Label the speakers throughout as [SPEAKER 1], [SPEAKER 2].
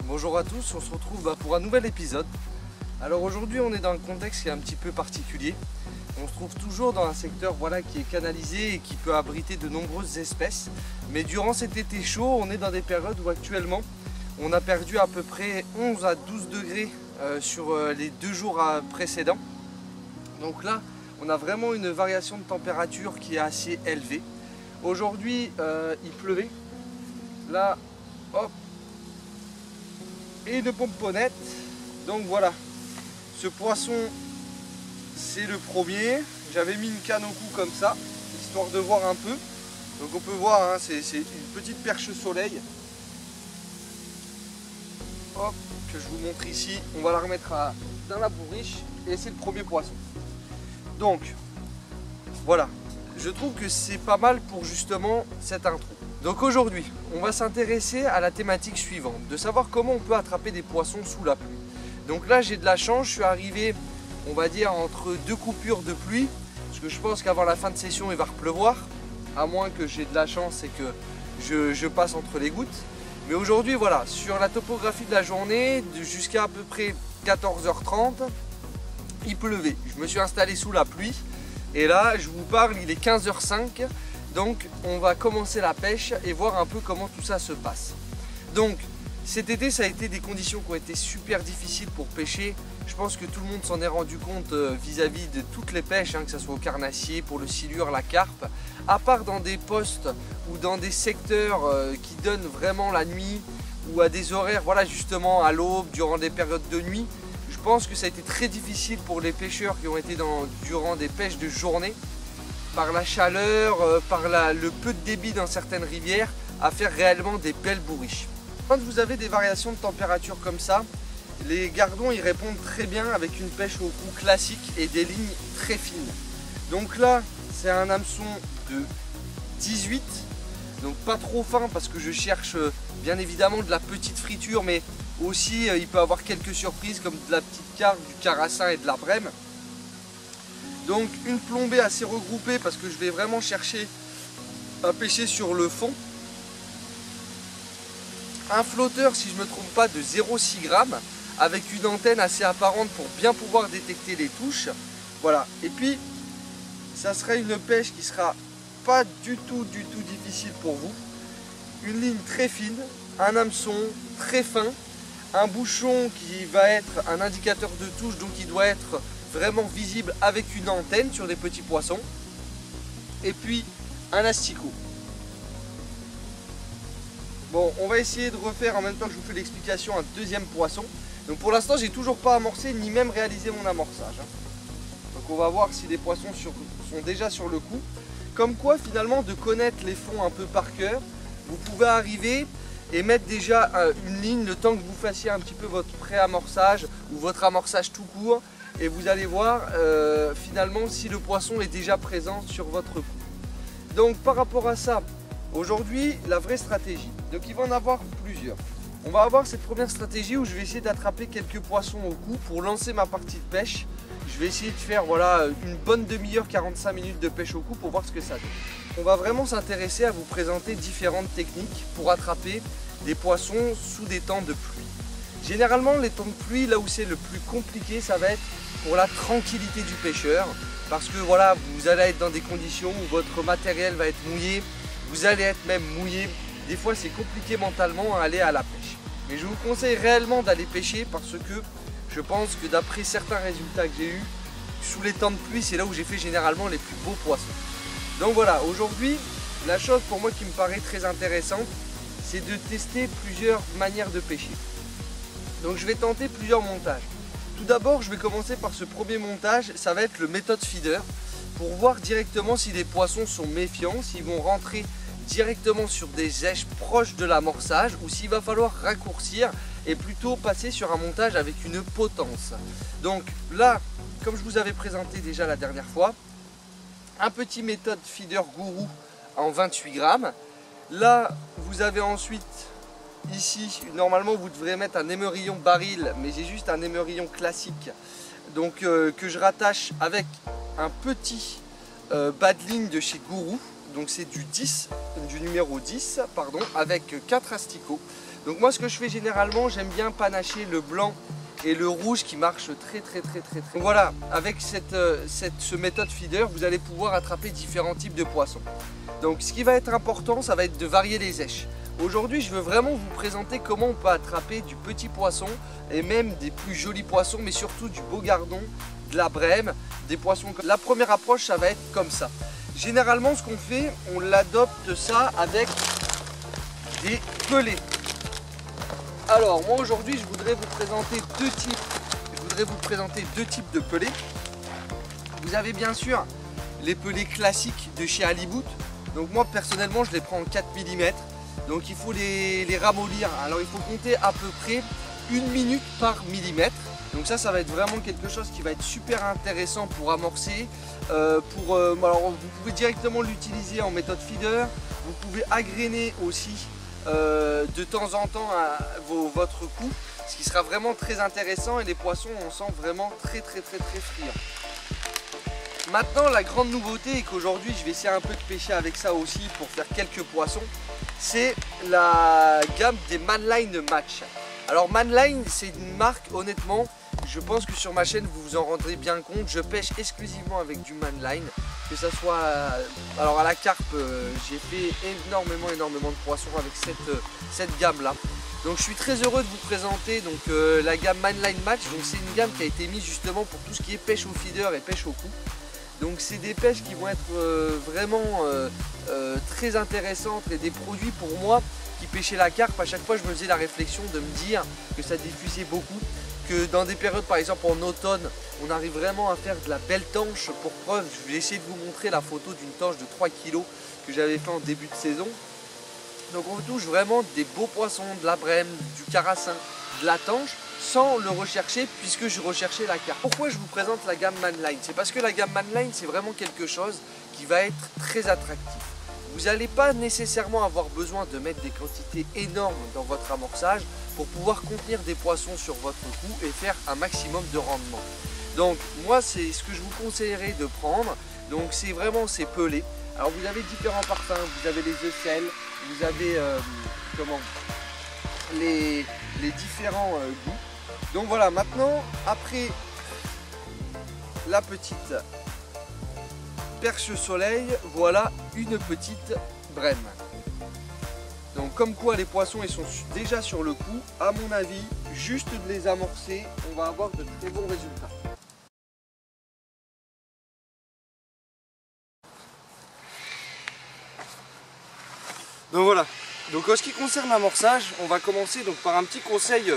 [SPEAKER 1] Bonjour à tous, on se retrouve pour un nouvel épisode. Alors aujourd'hui on est dans un contexte qui est un petit peu particulier. On se trouve toujours dans un secteur qui est canalisé et qui peut abriter de nombreuses espèces. Mais durant cet été chaud, on est dans des périodes où actuellement on a perdu à peu près 11 à 12 degrés sur les 2 jours précédents. Donc là on a vraiment une variation de température qui est assez élevée. Aujourd'hui il pleuvait. Là, hop, et une pomponnette. Donc voilà, ce poisson c'est le premier. J'avais mis une canne au cou comme ça, histoire de voir un peu. Donc on peut voir, hein, c'est une petite perche soleil. Hop, que je vous montre ici. On va la remettre dans la bourriche et c'est le premier poisson. Donc voilà, je trouve que c'est pas mal pour justement cette intro. Donc aujourd'hui, on va s'intéresser à la thématique suivante, de savoir comment on peut attraper des poissons sous la pluie. Donc là j'ai de la chance, je suis arrivé, on va dire, entre 2 coupures de pluie, parce que je pense qu'avant la fin de session il va repleuvoir, à moins que j'ai de la chance et que je passe entre les gouttes. Mais aujourd'hui voilà, sur la topographie de la journée, jusqu'à à peu près 14h30, il pleuvait. Je me suis installé sous la pluie, et là je vous parle, il est 15h05. Donc on va commencer la pêche et voir un peu comment tout ça se passe. Donc cet été ça a été des conditions qui ont été super difficiles pour pêcher. Je pense que tout le monde s'en est rendu compte vis-à-vis de toutes les pêches, que ce soit au carnassier, pour le silure, la carpe. À part dans des postes ou dans des secteurs qui donnent vraiment la nuit ou à des horaires, voilà, justement à l'aube, durant des périodes de nuit. Je pense que ça a été très difficile pour les pêcheurs qui ont été durant des pêches de journée, par la chaleur, par le peu de débit dans certaines rivières, à faire réellement des belles bourriches. Quand vous avez des variations de température comme ça, les gardons y répondent très bien avec une pêche au cou classique et des lignes très fines. Donc là, c'est un hameçon de 18, donc pas trop fin parce que je cherche bien évidemment de la petite friture, mais aussi il peut y avoir quelques surprises comme de la petite carpe, du carassin et de la brème. Donc une plombée assez regroupée parce que je vais vraiment chercher à pêcher sur le fond. Un flotteur, si je ne me trompe pas, de 0,6 g avec une antenne assez apparente pour bien pouvoir détecter les touches. Voilà, et puis ça sera une pêche qui sera pas du tout difficile pour vous. Une ligne très fine, un hameçon très fin, un bouchon qui va être un indicateur de touche, donc il doit être vraiment visible avec une antenne sur des petits poissons, et puis un asticot. Bon, on va essayer de refaire en même temps que je vous fais l'explication un deuxième poisson. Donc pour l'instant j'ai toujours pas amorcé ni même réalisé mon amorçage. Donc on va voir si les poissons sont déjà sur le coup. Comme quoi finalement, de connaître les fonds un peu par cœur, vous pouvez arriver et mettre déjà une ligne le temps que vous fassiez un petit peu votre pré-amorçage ou votre amorçage tout court. Et vous allez voir finalement si le poisson est déjà présent sur votre coup. Donc par rapport à ça, aujourd'hui la vraie stratégie, donc il va en avoir plusieurs. On va avoir cette première stratégie où je vais essayer d'attraper quelques poissons au cou pour lancer ma partie de pêche. Je vais essayer de faire une bonne demi-heure, 45 minutes de pêche au cou pour voir ce que ça donne. On va vraiment s'intéresser à vous présenter différentes techniques pour attraper des poissons sous des temps de pluie. Généralement les temps de pluie, là où c'est le plus compliqué, ça va être pour la tranquillité du pêcheur. parce que voilà, vous allez être dans des conditions où votre matériel va être mouillé, vous allez être même mouillé. Des fois c'est compliqué mentalement à aller à la pêche. Mais je vous conseille réellement d'aller pêcher parce que je pense que d'après certains résultats que j'ai eus, sous les temps de pluie, c'est là où j'ai fait généralement les plus beaux poissons. Donc voilà, aujourd'hui, la chose pour moi qui me paraît très intéressante, c'est de tester plusieurs manières de pêcher. Donc je vais tenter plusieurs montages. Tout d'abord, je vais commencer par ce premier montage, ça va être le méthode feeder, pour voir directement si les poissons sont méfiants, s'ils vont rentrer directement sur des èches proches de l'amorçage ou s'il va falloir raccourcir et plutôt passer sur un montage avec une potence. Donc là, comme je vous avais présenté déjà la dernière fois, un petit méthode feeder gourou en 28 grammes. Là, vous avez ensuite ici, normalement vous devrez mettre un émerillon baril, mais j'ai juste un émerillon classique, donc que je rattache avec un petit badling de chez Gourou. Donc c'est du numéro 10, pardon, avec 4 asticots. Donc moi ce que je fais généralement, j'aime bien panacher le blanc et le rouge qui marche très. Donc voilà, avec ce méthode feeder, vous allez pouvoir attraper différents types de poissons. Donc ce qui va être important, ça va être de varier les èches. Aujourd'hui, je veux vraiment vous présenter comment on peut attraper du petit poisson et même des plus jolis poissons, mais surtout du beau gardon, de la brème, des poissons. La première approche, ça va être comme ça. Généralement, ce qu'on fait, on l'adopte ça avec des pelets. Alors, moi aujourd'hui, je voudrais vous présenter deux types de pelets. Vous avez bien sûr les pelets classiques de chez Halibut. Donc moi, personnellement, je les prends en 4 mm. Donc il faut les ramollir. Alors il faut compter à peu près 1 minute par millimètre. Donc ça va être vraiment quelque chose qui va être super intéressant pour amorcer. Alors vous pouvez directement l'utiliser en méthode feeder. Vous pouvez agréner aussi de temps en temps votre coup, ce qui sera vraiment très intéressant et les poissons on sent vraiment très friands. Maintenant la grande nouveauté est qu'aujourd'hui je vais essayer un peu de pêcher avec ça aussi pour faire quelques poissons. C'est la gamme des Manline Match. Alors Manline, c'est une marque, honnêtement, je pense que sur ma chaîne vous vous en rendrez bien compte, je pêche exclusivement avec du Manline, que ça soit alors à la carpe, j'ai fait énormément de poissons avec cette gamme là. Donc je suis très heureux de vous présenter donc, la gamme Manline Match. Donc c'est une gamme qui a été mise justement pour tout ce qui est pêche au feeder et pêche au coup. Donc c'est des pêches qui vont être vraiment très intéressantes et des produits pour moi qui pêchaient la carpe. À chaque fois je me faisais la réflexion de me dire que ça diffusait beaucoup, que dans des périodes par exemple en automne on arrive vraiment à faire de la belle tanche. Pour preuve, je vais essayer de vous montrer la photo d'une tanche de 3 kg que j'avais fait en début de saison. Donc on touche vraiment des beaux poissons, de la brème, du carassin, de la tanche, sans le rechercher puisque je recherchais la carpe. Pourquoi je vous présente la gamme Manline? C'est parce que la gamme Manline c'est vraiment quelque chose qui va être très attractif. Vous n'allez pas nécessairement avoir besoin de mettre des quantités énormes dans votre amorçage pour pouvoir contenir des poissons sur votre coup et faire un maximum de rendement. Donc moi c'est ce que je vous conseillerais de prendre. Donc c'est vraiment ces pelets. Alors vous avez différents parfums, vous avez les sel, vous avez les différents goûts. Donc voilà, maintenant après la petite perche soleil, voilà une petite brème. Donc comme quoi les poissons ils sont déjà sur le coup, à mon avis, juste de les amorcer, on va avoir de très bons résultats. Donc voilà, donc en ce qui concerne l'amorçage, on va commencer donc par un petit conseil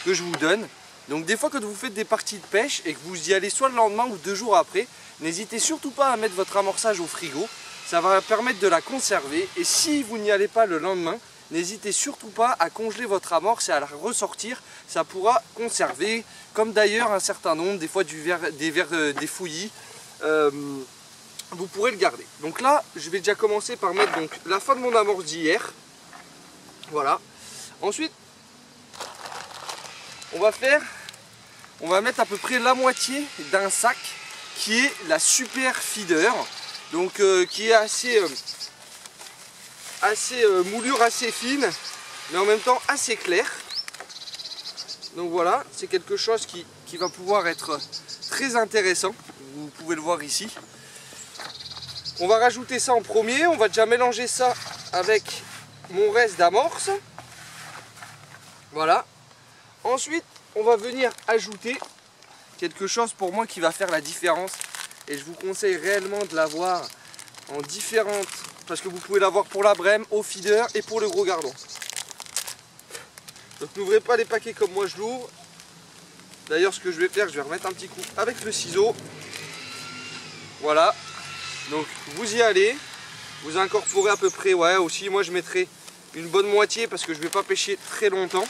[SPEAKER 1] que je vous donne. Donc des fois quand vous faites des parties de pêche et que vous y allez soit le lendemain ou 2 jours après, n'hésitez surtout pas à mettre votre amorçage au frigo, ça va permettre de la conserver. Et si vous n'y allez pas le lendemain, n'hésitez surtout pas à congeler votre amorce et à la ressortir, ça pourra conserver, comme d'ailleurs un certain nombre, des fois des fouillis, vous pourrez le garder. Donc là, je vais déjà commencer par mettre donc, la fin de mon amorce d'hier. Voilà. Ensuite, on va mettre à peu près la moitié d'un sac qui est la super feeder. Donc qui est moulure assez fine, mais en même temps assez claire. Donc voilà, c'est quelque chose qui va pouvoir être très intéressant. vous pouvez le voir ici. On va rajouter ça en premier, on va déjà mélanger ça avec mon reste d'amorce. Voilà. Ensuite, on va venir ajouter quelque chose pour moi qui va faire la différence. Et je vous conseille réellement de l'avoir en différentes, parce que vous pouvez l'avoir pour la brème, au feeder et pour le gros gardon. Donc n'ouvrez pas les paquets comme moi je l'ouvre. D'ailleurs, ce que je vais faire, je vais remettre un petit coup avec le ciseau. Voilà. Donc vous y allez. Vous incorporez à peu près, ouais, aussi moi je mettrai une bonne moitié parce que je ne vais pas pêcher très longtemps.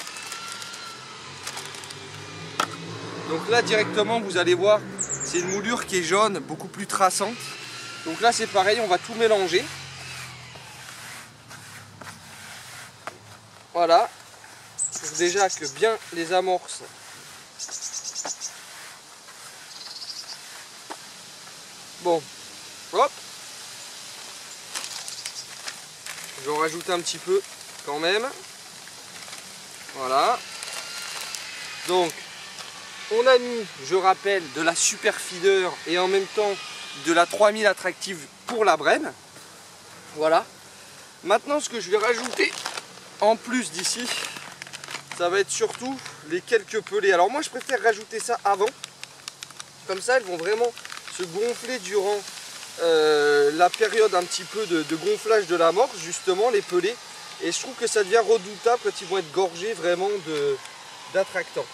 [SPEAKER 1] Donc là directement vous allez voir, c'est une moulure qui est jaune, beaucoup plus traçante. Donc là c'est pareil, on va tout mélanger. Voilà. Pour déjà que bien les amorces bon, hop. Je vais en rajouter un petit peu quand même. Voilà. Donc, on a mis, je rappelle, de la super feeder et en même temps de la 3000 attractive pour la brème. Voilà. Maintenant, ce que je vais rajouter en plus d'ici, ça va être surtout les quelques pelés. Alors moi, je préfère rajouter ça avant. Comme ça, elles vont vraiment se gonfler durant la période un petit peu de gonflage de l'amorce, justement les pelés, et je trouve que ça devient redoutable quand ils vont être gorgés vraiment d'attractants.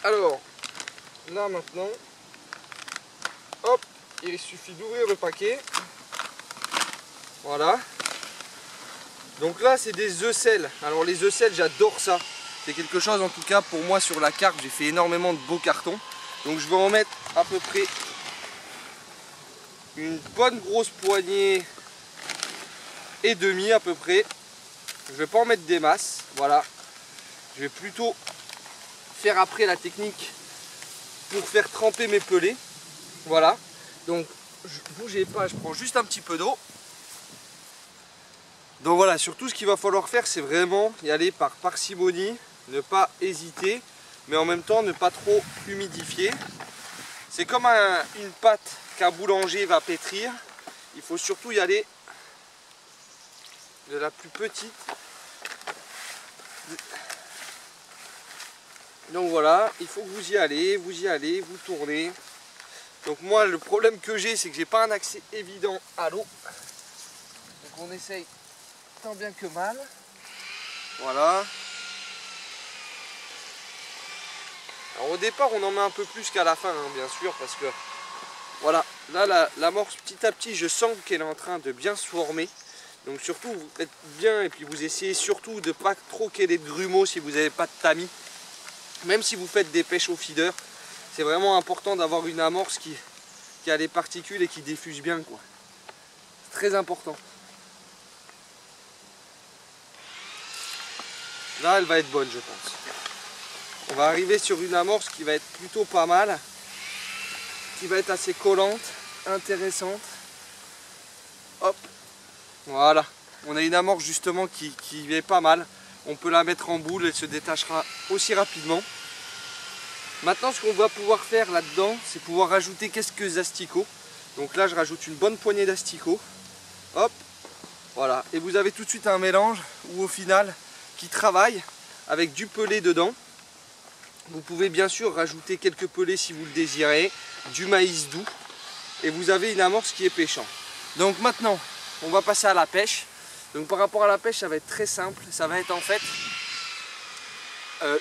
[SPEAKER 1] Alors là maintenant, hop, il suffit d'ouvrir le paquet. Voilà. Donc là c'est des œufs-sels. Alors les œufs-sels, j'adore ça. C'est quelque chose, en tout cas pour moi sur la carpe, j'ai fait énormément de beaux cartons. Donc je vais en mettre à peu près une bonne grosse poignée et demie à peu près. Je ne vais pas en mettre des masses, voilà. Je vais plutôt faire après la technique pour faire tremper mes pelés. Voilà. Donc bougez pas, je prends juste un petit peu d'eau. Donc voilà, surtout ce qu'il va falloir faire, c'est vraiment y aller par parcimonie, ne pas hésiter, mais en même temps ne pas trop humidifier. C'est comme une pâte qu'un boulanger va pétrir. Il faut surtout y aller de la plus petite. Donc voilà, il faut que vous y allez, vous tournez. Donc moi le problème que j'ai, c'est que j'ai pas un accès évident à l'eau. Donc on essaye tant bien que mal. Voilà. Alors au départ on en met un peu plus qu'à la fin, hein, bien sûr, parce que voilà, là l'amorce petit à petit je sens qu'elle est en train de bien se former. Donc surtout vous faites bien et puis vous essayez surtout de pas trop qu'elle ait de grumeaux si vous n'avez pas de tamis. Même si vous faites des pêches au feeder, c'est vraiment important d'avoir une amorce qui a les particules et qui diffuse bien, quoi. C'est très important. Là elle va être bonne je pense. On va arriver sur une amorce qui va être plutôt pas mal, qui va être assez collante, intéressante. Hop, voilà. On a une amorce justement qui est pas mal. On peut la mettre en boule, elle se détachera aussi rapidement. Maintenant ce qu'on va pouvoir faire là-dedans, c'est pouvoir rajouter quelques asticots. Donc là je rajoute une bonne poignée d'asticots. Hop, voilà. Et vous avez tout de suite un mélange où au final qui travaille avec du pelé dedans. Vous pouvez bien sûr rajouter quelques pelés si vous le désirez, du maïs doux, et vous avez une amorce qui est pêchante. Donc maintenant, on va passer à la pêche. Donc par rapport à la pêche, ça va être très simple. Ça va être en fait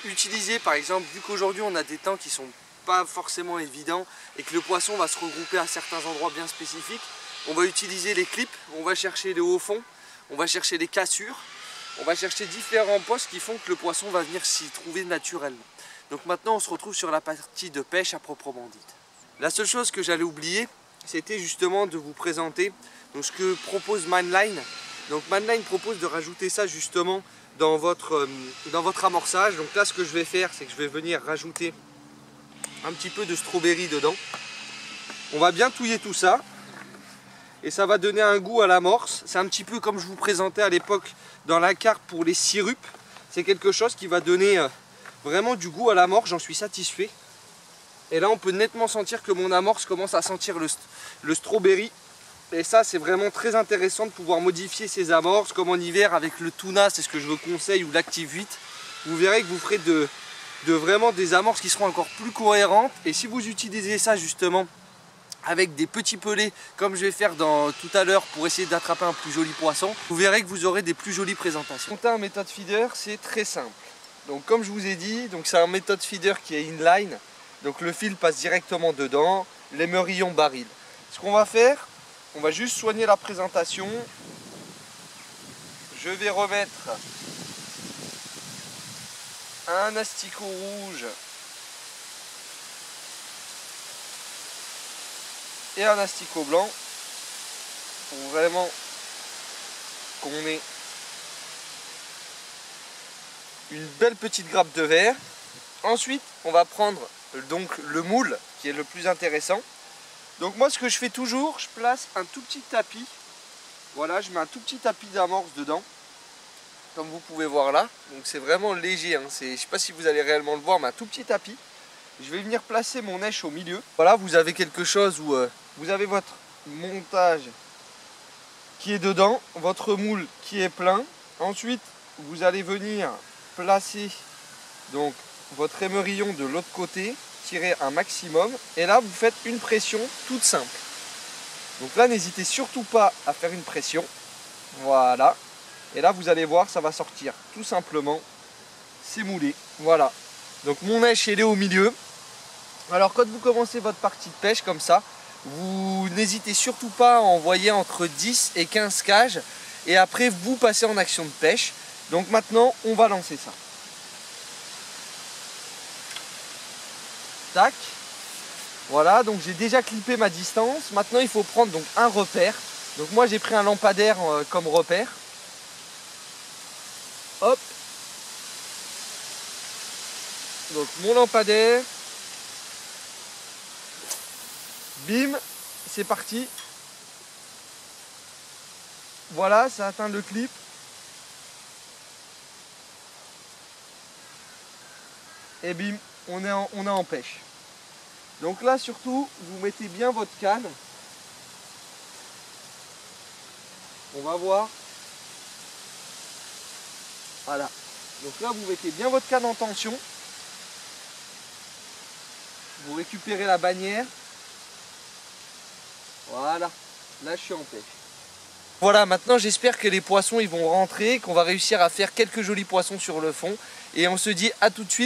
[SPEAKER 1] utiliser, par exemple, vu qu'aujourd'hui on a des temps qui sont pas forcément évidents et que le poisson va se regrouper à certains endroits bien spécifiques, on va utiliser les clips, on va chercher les hauts fonds, on va chercher les cassures, on va chercher différents postes qui font que le poisson va venir s'y trouver naturellement. Donc maintenant on se retrouve sur la partie de pêche à proprement dite. La seule chose que j'allais oublier, c'était justement de vous présenter donc, ce que propose Manline. Donc Manline propose de rajouter ça justement dans votre amorçage. Donc là ce que je vais faire, c'est que je vais venir rajouter un petit peu de strawberry dedans. On va bien touiller tout ça. Et ça va donner un goût à l'amorce. C'est un petit peu comme je vous présentais à l'époque dans la carpe pour les sirupes. C'est quelque chose qui va donner vraiment du goût à l'amorce, j'en suis satisfait. Et là on peut nettement sentir que mon amorce commence à sentir le strawberry. Et ça c'est vraiment très intéressant de pouvoir modifier ces amorces, comme en hiver avec le tuna, c'est ce que je vous conseille, ou l'Active 8. Vous verrez que vous ferez vraiment des amorces qui seront encore plus cohérentes. Et si vous utilisez ça justement avec des petits pelets comme je vais faire tout à l'heure pour essayer d'attraper un plus joli poisson, vous verrez que vous aurez des plus jolies présentations. Monter un méthode feeder, c'est très simple. Donc comme je vous ai dit, c'est un méthode feeder qui est inline. Donc le fil passe directement dedans, l'émerillon baril. Ce qu'on va faire, on va juste soigner la présentation. Je vais remettre un asticot rouge et un asticot blanc pour vraiment qu'on ait une belle petite grappe de verre. Ensuite on va prendre donc le moule qui est le plus intéressant. Donc moi ce que je fais toujours, je place un tout petit tapis. Voilà, je mets un tout petit tapis d'amorce dedans, comme vous pouvez voir là. Donc c'est vraiment léger, hein. Je ne sais pas si vous allez réellement le voir, mais un tout petit tapis. Je vais venir placer mon èche au milieu. Voilà, vous avez quelque chose où vous avez votre montage qui est dedans, votre moule qui est plein. Ensuite, vous allez venir placer donc votre émerillon de l'autre côté, tirer un maximum. Et là, vous faites une pression toute simple. Donc là, n'hésitez surtout pas à faire une pression. Voilà. Et là, vous allez voir, ça va sortir tout simplement. C'est moulé. Voilà. Donc mon èche, elle est au milieu. Alors quand vous commencez votre partie de pêche comme ça, vous n'hésitez surtout pas à envoyer entre 10 et 15 cages. Et après, vous passez en action de pêche. Donc maintenant, on va lancer ça. Tac. Voilà, donc j'ai déjà clippé ma distance. Maintenant, il faut prendre donc un repère. Donc moi, j'ai pris un lampadaire comme repère. Hop. Donc mon lampadaire. Bim, c'est parti. Voilà, ça atteint le clip. Et bim, on est en pêche. Donc là surtout, vous mettez bien votre canne. On va voir. Voilà. Donc là, vous mettez bien votre canne en tension. Vous récupérez la bannière. Voilà. Là, je suis en pêche. Voilà, maintenant j'espère que les poissons ils vont rentrer, qu'on va réussir à faire quelques jolis poissons sur le fond. Et on se dit à tout de suite.